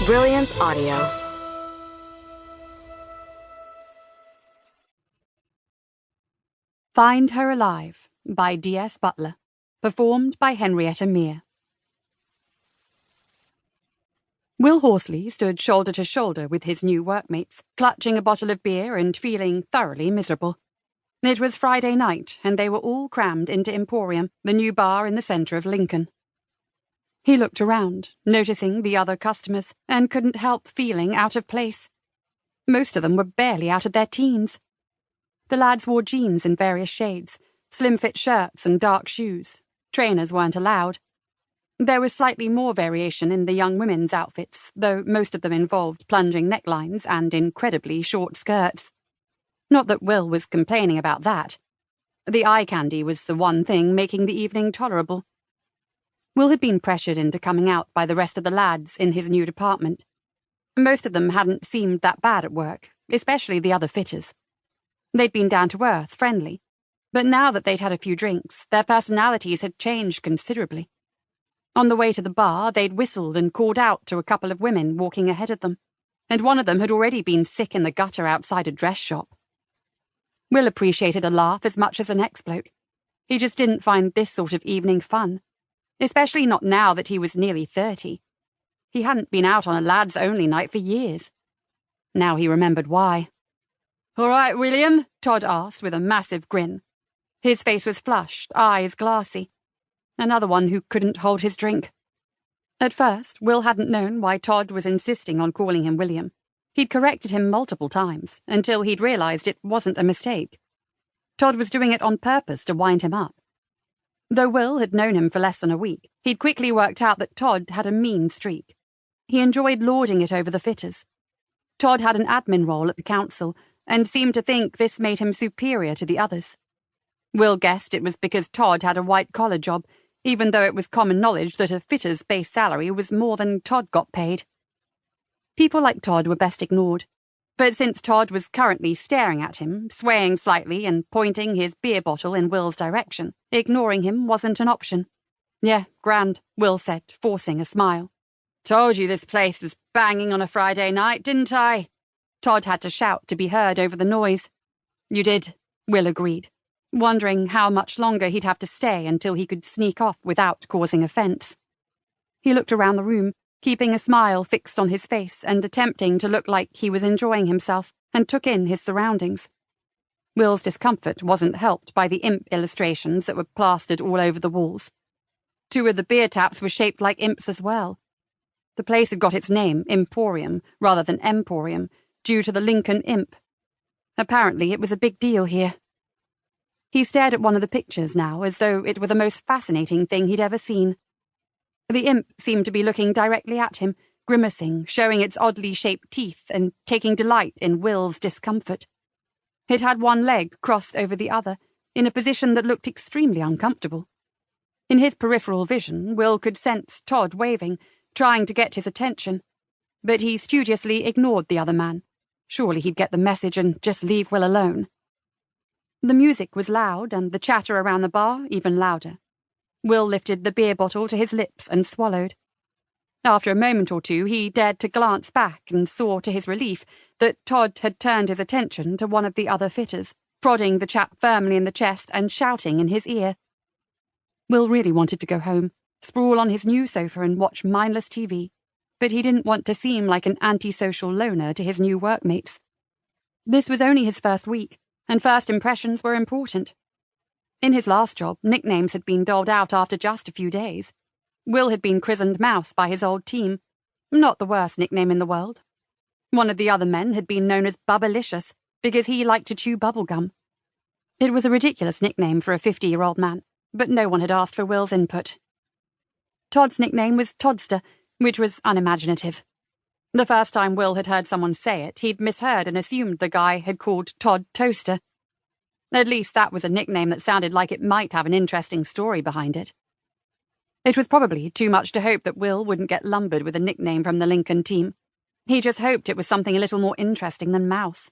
Brilliance Audio. Find Her Alive by D.S. Butler. Performed by Henrietta Mear. Will Horsley stood shoulder to shoulder with his new workmates, clutching a bottle of beer and feeling thoroughly miserable. It was Friday night, and they were all crammed into Emporium, the new bar in the centre of Lincoln. He looked around, noticing the other customers, and couldn't help feeling out of place. Most of them were barely out of their teens. The lads wore jeans in various shades, slim-fit shirts and dark shoes. Trainers weren't allowed. There was slightly more variation in the young women's outfits, though most of them involved plunging necklines and incredibly short skirts. Not that Will was complaining about that. The eye candy was the one thing making the evening tolerable. Will had been pressured into coming out by the rest of the lads in his new department. Most of them hadn't seemed that bad at work, especially the other fitters. They'd been down to earth, friendly, but now that they'd had a few drinks, their personalities had changed considerably. On the way to the bar, they'd whistled and called out to a couple of women walking ahead of them, and one of them had already been sick in the gutter outside a dress shop. Will appreciated a laugh as much as the next bloke. He just didn't find this sort of evening fun, especially not now that he was nearly 30. He hadn't been out on a lads-only night for years. Now he remembered why. "All right, William?" Todd asked with a massive grin. His face was flushed, eyes glassy. Another one who couldn't hold his drink. At first, Will hadn't known why Todd was insisting on calling him William. He'd corrected him multiple times, until he'd realized it wasn't a mistake. Todd was doing it on purpose to wind him up. Though Will had known him for less than a week, he'd quickly worked out that Todd had a mean streak. He enjoyed lording it over the fitters. Todd had an admin role at the council, and seemed to think this made him superior to the others. Will guessed it was because Todd had a white-collar job, even though it was common knowledge that a fitter's base salary was more than Todd got paid. People like Todd were best ignored, but since Todd was currently staring at him, swaying slightly and pointing his beer bottle in Will's direction, ignoring him wasn't an option. "Yeah, grand," Will said, forcing a smile. "Told you this place was banging on a Friday night, didn't I?" Todd had to shout to be heard over the noise. "You did," Will agreed, wondering how much longer he'd have to stay until he could sneak off without causing offense. He looked around the room, keeping a smile fixed on his face and attempting to look like he was enjoying himself, and took in his surroundings. Will's discomfort wasn't helped by the imp illustrations that were plastered all over the walls. 2 of the beer taps were shaped like imps as well. The place had got its name, Emporium, rather than Emporium, due to the Lincoln imp. Apparently it was a big deal here. He stared at one of the pictures now as though it were the most fascinating thing he'd ever seen. The imp seemed to be looking directly at him, grimacing, showing its oddly shaped teeth and taking delight in Will's discomfort. It had one leg crossed over the other, in a position that looked extremely uncomfortable. In his peripheral vision, Will could sense Todd waving, trying to get his attention, but he studiously ignored the other man. Surely he'd get the message and just leave Will alone. The music was loud, and the chatter around the bar even louder. Will lifted the beer bottle to his lips and swallowed. After a moment or two, he dared to glance back and saw, to his relief, that Todd had turned his attention to one of the other fitters, prodding the chap firmly in the chest and shouting in his ear. Will really wanted to go home, sprawl on his new sofa and watch mindless TV. But he didn't want to seem like an antisocial loner to his new workmates. This was only his first week, and first impressions were important. In his last job, nicknames had been doled out after just a few days. Will had been christened Mouse by his old team, not the worst nickname in the world. One of the other men had been known as Bubblicious, because he liked to chew bubble gum. It was a ridiculous nickname for a 50-year-old man, but no one had asked for Will's input. Todd's nickname was Toddster, which was unimaginative. The first time Will had heard someone say it, he'd misheard and assumed the guy had called Todd Toaster. At least that was a nickname that sounded like it might have an interesting story behind it. It was probably too much to hope that Will wouldn't get lumbered with a nickname from the Lincoln team. He just hoped it was something a little more interesting than Mouse.